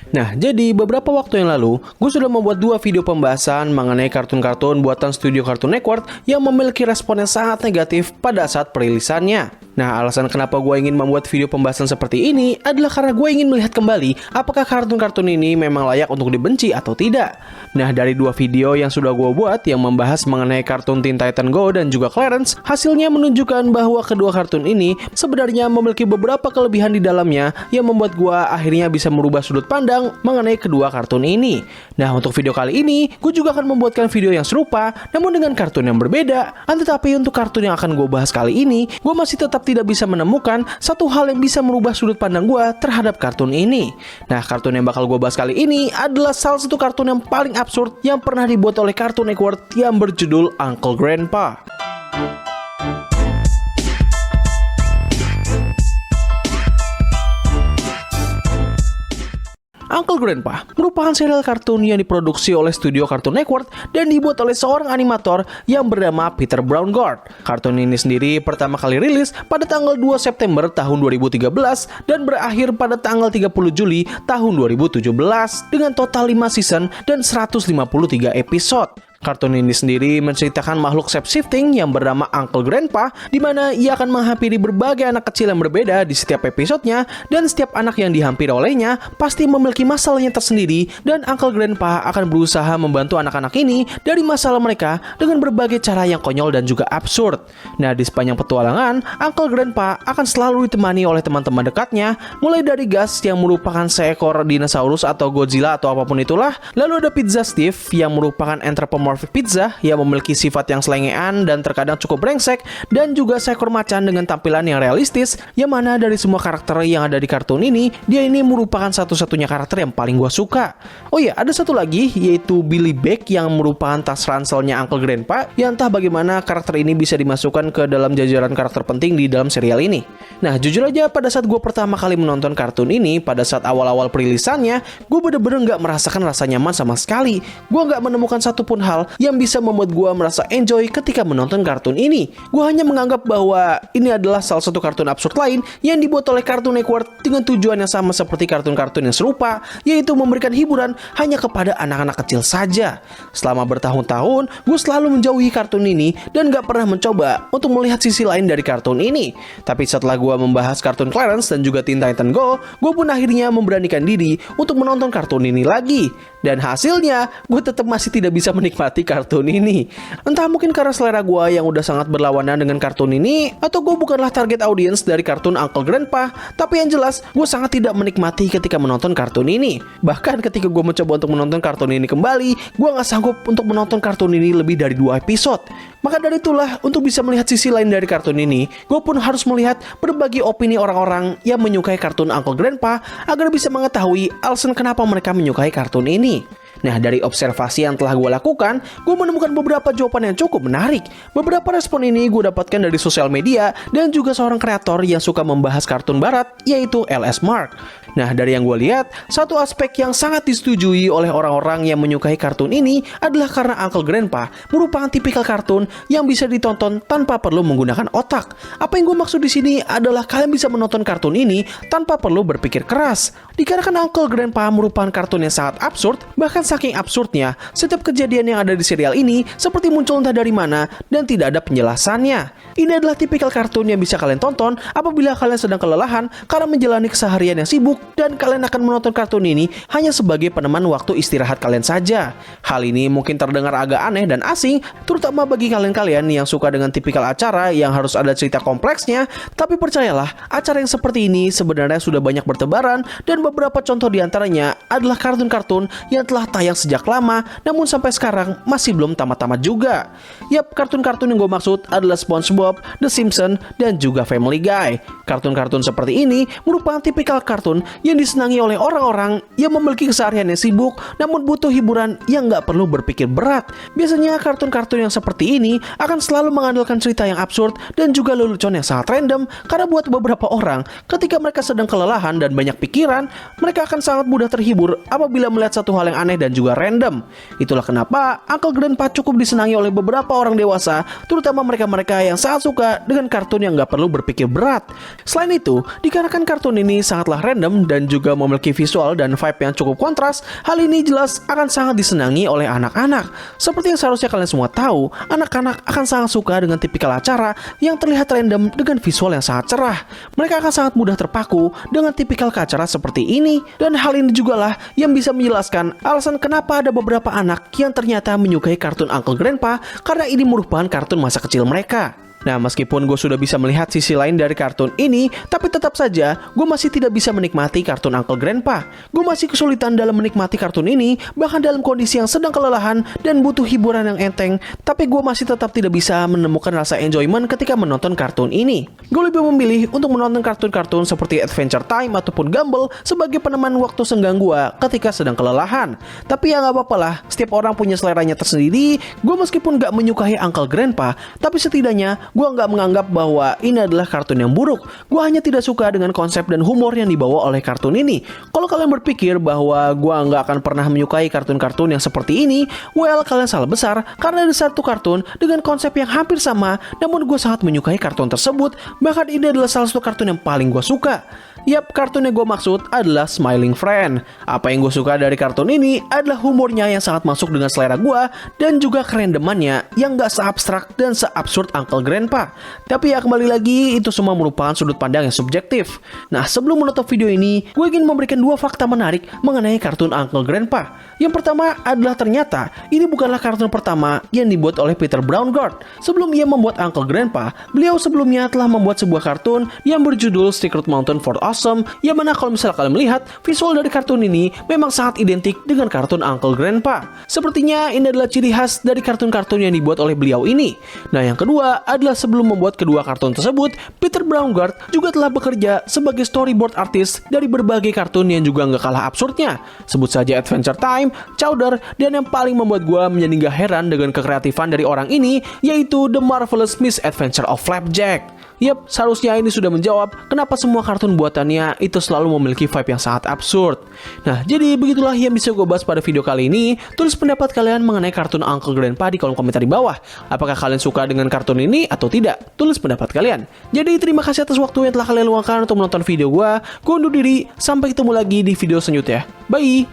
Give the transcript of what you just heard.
Nah, jadi beberapa waktu yang lalu, gue sudah membuat 2 video pembahasan mengenai kartun-kartun buatan studio Cartoon Network yang memiliki respon yang sangat negatif pada saat perilisannya. Nah, alasan kenapa gue ingin membuat video pembahasan seperti ini adalah karena gue ingin melihat kembali apakah kartun-kartun ini memang layak untuk dibenci atau tidak. Nah, dari 2 video yang sudah gue buat yang membahas mengenai kartun Teen Titan Go dan juga Clarence, hasilnya menunjukkan bahwa kedua kartun ini sebenarnya memiliki beberapa kelebihan di dalamnya yang membuat gue akhirnya bisa merubah sudut pandang mengenai kedua kartun ini. Nah, untuk video kali ini, gue juga akan membuatkan video yang serupa, namun dengan kartun yang berbeda. Tetapi untuk kartun yang akan gue bahas kali ini, gue masih tetap tidak bisa menemukan satu hal yang bisa merubah sudut pandang gue terhadap kartun ini. Nah, kartun yang bakal gue bahas kali ini adalah salah satu kartun yang paling absurd yang pernah dibuat oleh Cartoon Network yang berjudul Uncle Grandpa. Uncle Grandpa merupakan serial kartun yang diproduksi oleh studio Cartoon Network dan dibuat oleh seorang animator yang bernama Peter Braungart. Kartun ini sendiri pertama kali rilis pada tanggal 2 September tahun 2013 dan berakhir pada tanggal 30 Juli tahun 2017 dengan total 5 season dan 153 episode. Kartun ini sendiri menceritakan makhluk shape-shifting yang bernama Uncle Grandpa, di mana ia akan menghampiri berbagai anak kecil yang berbeda di setiap episodenya, dan setiap anak yang dihampiri olehnya pasti memiliki masalahnya tersendiri, dan Uncle Grandpa akan berusaha membantu anak-anak ini dari masalah mereka dengan berbagai cara yang konyol dan juga absurd. Nah, di sepanjang petualangan, Uncle Grandpa akan selalu ditemani oleh teman-teman dekatnya, mulai dari Gus yang merupakan seekor dinosaurus atau Godzilla atau apapun itulah, lalu ada Pizza Steve yang merupakan anthropomorphic pizza yang memiliki sifat yang selengean dan terkadang cukup brengsek, dan juga seekor macan dengan tampilan yang realistis, yang mana dari semua karakter yang ada di kartun ini, dia ini merupakan satu-satunya karakter yang paling gua suka. Oh iya, ada satu lagi yaitu Billy Beck yang merupakan tas ranselnya Uncle Grandpa, yang entah bagaimana karakter ini bisa dimasukkan ke dalam jajaran karakter penting di dalam serial ini. Nah, jujur aja pada saat gue pertama kali menonton kartun ini, pada saat awal-awal perilisannya, gue bener-bener gak merasakan rasa nyaman sama sekali. Gue gak menemukan satupun hal yang bisa membuat gue merasa enjoy ketika menonton kartun ini. Gue hanya menganggap bahwa ini adalah salah satu kartun absurd lain yang dibuat oleh Cartoon Network dengan tujuan yang sama seperti kartun-kartun yang serupa, yaitu memberikan hiburan hanya kepada anak-anak kecil saja. Selama bertahun-tahun, gue selalu menjauhi kartun ini dan gak pernah mencoba untuk melihat sisi lain dari kartun ini. Tapi setelah gue membahas kartun Clarence dan juga Teen Titan Go, gue pun akhirnya memberanikan diri untuk menonton kartun ini lagi. Dan hasilnya, gue tetap masih tidak bisa menikmati kartun ini. Entah mungkin karena selera gue yang udah sangat berlawanan dengan kartun ini, atau gue bukanlah target audience dari kartun Uncle Grandpa. Tapi yang jelas, gue sangat tidak menikmati ketika menonton kartun ini. Bahkan ketika gue mencoba untuk menonton kartun ini kembali, gue gak sanggup untuk menonton kartun ini lebih dari 2 episode. Maka dari itulah, untuk bisa melihat sisi lain dari kartun ini, gue pun harus melihat berbagai opini orang-orang yang menyukai kartun Uncle Grandpa agar bisa mengetahui alasan kenapa mereka menyukai kartun ini. Nah, dari observasi yang telah gue lakukan, gue menemukan beberapa jawaban yang cukup menarik. Beberapa respon ini gue dapatkan dari sosial media dan juga seorang kreator yang suka membahas kartun barat, yaitu LS Mark. Nah, dari yang gue lihat, satu aspek yang sangat disetujui oleh orang-orang yang menyukai kartun ini adalah karena Uncle Grandpa merupakan tipikal kartun yang bisa ditonton tanpa perlu menggunakan otak. Apa yang gue maksud di sini adalah kalian bisa menonton kartun ini tanpa perlu berpikir keras. Dikarenakan Uncle Grandpa merupakan kartun yang sangat absurd, bahkan saking absurdnya, setiap kejadian yang ada di serial ini seperti muncul entah dari mana dan tidak ada penjelasannya. Ini adalah tipikal kartun yang bisa kalian tonton apabila kalian sedang kelelahan karena menjalani keseharian yang sibuk, dan kalian akan menonton kartun ini hanya sebagai peneman waktu istirahat kalian saja. Hal ini mungkin terdengar agak aneh dan asing, terutama bagi kalian-kalian yang suka dengan tipikal acara yang harus ada cerita kompleksnya, tapi percayalah, acara yang seperti ini sebenarnya sudah banyak bertebaran, dan beberapa contoh diantaranya adalah kartun-kartun yang telah tayang sejak lama, namun sampai sekarang masih belum tamat-tamat juga. Yap, kartun-kartun yang gue maksud adalah SpongeBob, The Simpsons, dan juga Family Guy. Kartun-kartun seperti ini merupakan tipikal kartun yang disenangi oleh orang-orang yang memiliki keseharian yang sibuk namun butuh hiburan yang gak perlu berpikir berat. Biasanya kartun-kartun yang seperti ini akan selalu mengandalkan cerita yang absurd dan juga lelucon yang sangat random, karena buat beberapa orang, ketika mereka sedang kelelahan dan banyak pikiran, mereka akan sangat mudah terhibur apabila melihat satu hal yang aneh dan dan juga random. Itulah kenapa Uncle Grandpa cukup disenangi oleh beberapa orang dewasa, terutama mereka-mereka yang sangat suka dengan kartun yang nggak perlu berpikir berat. Selain itu, dikarenakan kartun ini sangatlah random dan juga memiliki visual dan vibe yang cukup kontras, hal ini jelas akan sangat disenangi oleh anak-anak. Seperti yang seharusnya kalian semua tahu, anak-anak akan sangat suka dengan tipikal acara yang terlihat random dengan visual yang sangat cerah. Mereka akan sangat mudah terpaku dengan tipikal acara seperti ini, dan hal ini juga lah yang bisa menjelaskan alasan kenapa ada beberapa anak yang ternyata menyukai kartun Uncle Grandpa karena ini merupakan kartun masa kecil mereka. Nah, meskipun gue sudah bisa melihat sisi lain dari kartun ini, tapi tetap saja gue masih tidak bisa menikmati kartun Uncle Grandpa. Gue masih kesulitan dalam menikmati kartun ini, bahkan dalam kondisi yang sedang kelelahan dan butuh hiburan yang enteng, tapi gue masih tetap tidak bisa menemukan rasa enjoyment ketika menonton kartun ini. Gue lebih memilih untuk menonton kartun-kartun seperti Adventure Time ataupun Gumball sebagai peneman waktu senggang gue ketika sedang kelelahan. Tapi ya nggak apa-apa lah, setiap orang punya seleranya tersendiri. Gue meskipun nggak menyukai Uncle Grandpa, tapi setidaknya gue nggak menganggap bahwa ini adalah kartun yang buruk. Gue hanya tidak suka dengan konsep dan humor yang dibawa oleh kartun ini. Kalau kalian berpikir bahwa gue nggak akan pernah menyukai kartun-kartun yang seperti ini, well, kalian salah besar, karena ada satu kartun dengan konsep yang hampir sama, namun gue sangat menyukai kartun tersebut. Bahkan ini adalah salah satu kartun yang paling gue suka. Yap, kartun yang gue maksud adalah Smiling Friend. Apa yang gue suka dari kartun ini adalah humornya yang sangat masuk dengan selera gue, dan juga kerendemannya yang gak seabstrak dan seabsurd Uncle Grandpa. Tapi ya kembali lagi, itu semua merupakan sudut pandang yang subjektif. Nah, sebelum menutup video ini, gue ingin memberikan dua fakta menarik mengenai kartun Uncle Grandpa. Yang pertama adalah ternyata ini bukanlah kartun pertama yang dibuat oleh Peter Braungart. Sebelum ia membuat Uncle Grandpa, beliau sebelumnya telah membuat sebuah kartun yang berjudul Secret Mountain Fort Awesome, yang mana kalau misalnya kalian melihat, visual dari kartun ini memang sangat identik dengan kartun Uncle Grandpa. Sepertinya ini adalah ciri khas dari kartun-kartun yang dibuat oleh beliau ini. Nah, yang kedua adalah sebelum membuat kedua kartun tersebut, Peter Braungart juga telah bekerja sebagai storyboard artist dari berbagai kartun yang juga nggak kalah absurdnya. Sebut saja Adventure Time, Chowder, dan yang paling membuat gue menjadi gak heran dengan kekreatifan dari orang ini, yaitu The Marvelous Misadventure of Flapjack. Yap, seharusnya ini sudah menjawab kenapa semua kartun buatannya itu selalu memiliki vibe yang sangat absurd. Nah, jadi begitulah yang bisa gue bahas pada video kali ini. Tulis pendapat kalian mengenai kartun Uncle Grandpa di kolom komentar di bawah. Apakah kalian suka dengan kartun ini atau tidak? Tulis pendapat kalian. Jadi terima kasih atas waktu yang telah kalian luangkan untuk menonton video gue. Gue undur diri, sampai ketemu lagi di video selanjutnya. Bye!